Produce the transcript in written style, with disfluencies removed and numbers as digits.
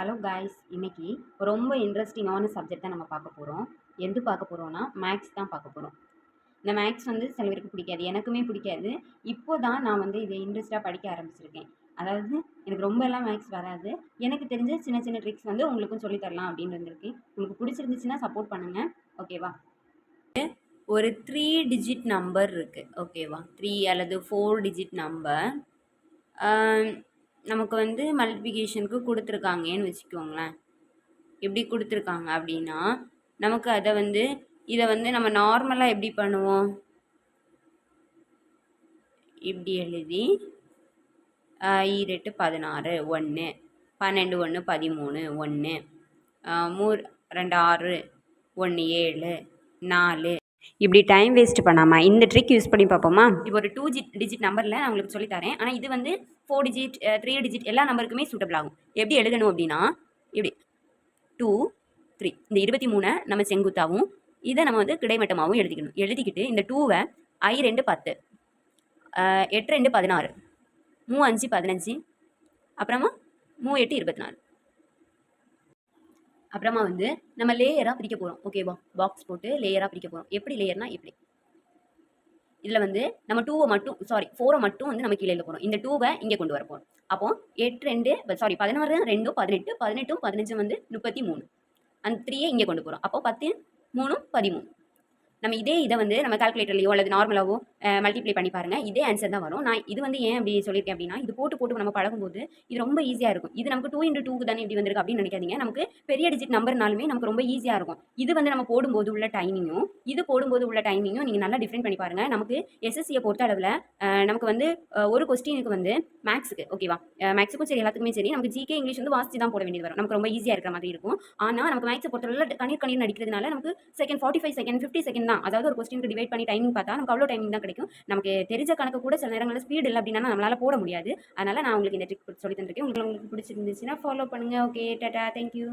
Hello guys, இன்னைக்கு ரொம்ப இன்ட்ரெஸ்டிங்கான சப்ஜெக்ட் தான் நம்ம பார்க்க போகிறோம். எது பார்க்க போகிறோம்னா மேக்ஸ் தான் பார்க்க போகிறோம். இந்த மேக்ஸ் சில பேருக்கு பிடிக்காது, எனக்குமே பிடிக்காது. இப்போ தான் நான் இதை இன்ட்ரெஸ்ட்டாக படிக்க ஆரம்பிச்சிருக்கேன். அதாவது எனக்கு ரொம்ப எல்லாம் மேக்ஸ் வராது. எனக்கு தெரிஞ்ச சின்ன சின்ன ட்ரிக்ஸ் உங்களுக்கும் சொல்லித் தரலாம் அப்படின்னு வந்திருக்கேன். உங்களுக்கு பிடிச்சிருந்துச்சுன்னா சப்போர்ட் பண்ணுங்கள், ஓகேவா? ஒரு 3 டிஜிட் நம்பர் இருக்குது, ஓகேவா? 3 அல்லது 4 டிஜிட் நம்பர் நமக்கு மல்டிப்ளிகேஷனுக்கு கொடுத்துருக்காங்கன்னு வச்சுக்கோங்களேன். எப்படி கொடுத்துருக்காங்க அப்படின்னா, நமக்கு இதை நம்ம நார்மலாக எப்படி பண்ணுவோம், இப்படி எழுதி 2 16 1 12 1 13 1 3 2 6 1 7 4 இப்படி டைம் வேஸ்ட் பண்ணாமல் இந்த ட்ரிக் யூஸ் பண்ணி பார்ப்போமா? இப்போ ஒரு 2 டிஜிட் நம்பரில் நான் உங்களுக்கு சொல்லித்தரேன். ஆனால் இது 4 டிஜிட் 3 டிஜிட் எல்லா நம்பருக்குமே சூட்டபிள் ஆகும். எப்படி எழுதணும் அப்படின்னா, இப்படி 2 3 இந்த 23 நம்ம செங்குத்தாகவும் இதை நம்ம கிடைமட்டமாகவும் எழுதிக்கணும். எழுதிக்கிட்டு இந்த 2வை I 2 10 8 2 16 3 5 15 அப்புறமா 3 8 24 அப்புறமா நம்ம லேயராக பிரிக்க போகிறோம், ஓகேவா? பாக்ஸ் போட்டு லேயராக பிரிக்க போகிறோம். எப்படி லேயர்னா இப்படி இதில் நம்ம 2வை மட்டும் 4வை மட்டும் நம்ம கீழே எழுத போகிறோம். இந்த 2வை இங்கே கொண்டு வர போகிறோம். அப்போ 8 2 16 2 18 18 15 33 அந்த 3யை இங்கே கொண்டு போகிறோம். அப்போ 10 3 13 நம்ம இதை நம்ம கால்குலேட்டர்லையோ அல்லது நார்மலாகவோ மல்டிப்ளை பண்ணி பாருங்கள், இதே ஆன்சர் தான் வரும். நான் இது ஏன் அப்படி சொல்லியிருக்கேன் அப்படின்னா, இது போட்டு நம்ம பழகும்போது இது ரொம்ப ஈஸியாக இருக்கும். இது நமக்கு 2 into 2க்கு தானே இப்படி வந்திருக்கு அப்படின்னு நினைக்காதீங்க. நமக்கு பெரிய டிஜிட் நம்பர்னாலுமே நமக்கு ரொம்ப ஈஸியாக இருக்கும். இது நம்ம போடும்போது உள்ள டைமிங்கும் இது போடும்போது உள்ள டைமிங்கும் நீங்கள் நல்லா டிஃப்ரெண்ட் பண்ணி பாருங்கள். நமக்கு எஸ்எஸ்சியை பொறுத்த அளவில் நமக்கு ஒரு கொஸ்டினுக்கு மேக்ஸுக்கு, ஓகேவா? மேக்ஸுக்கும் சரி எல்லாத்துக்குமே சரி நமக்கு ஜிகே இங்கிலீஷ் வாசித்து தான் போட வேண்டியது வரும். நமக்கு ரொம்ப ஈஸியாக இருக்கிற மாதிரி இருக்கும். ஆனால் நமக்கு மேக்ஸை பொறுத்தளவில் கண்ணீர் நடிக்கிறதுனால நமக்கு செகண்ட் 45 செகண்ட் 50 செகண்ட் தான். அதாவது ஒரு கொஸ்டினுக்கு டிவைட் பண்ணி டைமிங் பார்த்தா நமக்கு அவ்வளோ டைமிங் தான் கிடைக்கும். நமக்கு தெரிஞ்ச கணக்கு கூட சில நேரங்களில் ஸ்பீட் இல்லை அப்படின்னா நம்மளால் போட முடியாது. அதனால் நான் உங்களுக்கு இந்த ட்ரிக் சொல்லி தந்திருக்கேன். உங்களுக்கு பிடிச்சிருந்துச்சுன்னா ஃபாலோ பண்ணுங்கள். Okay, Tata, thank you.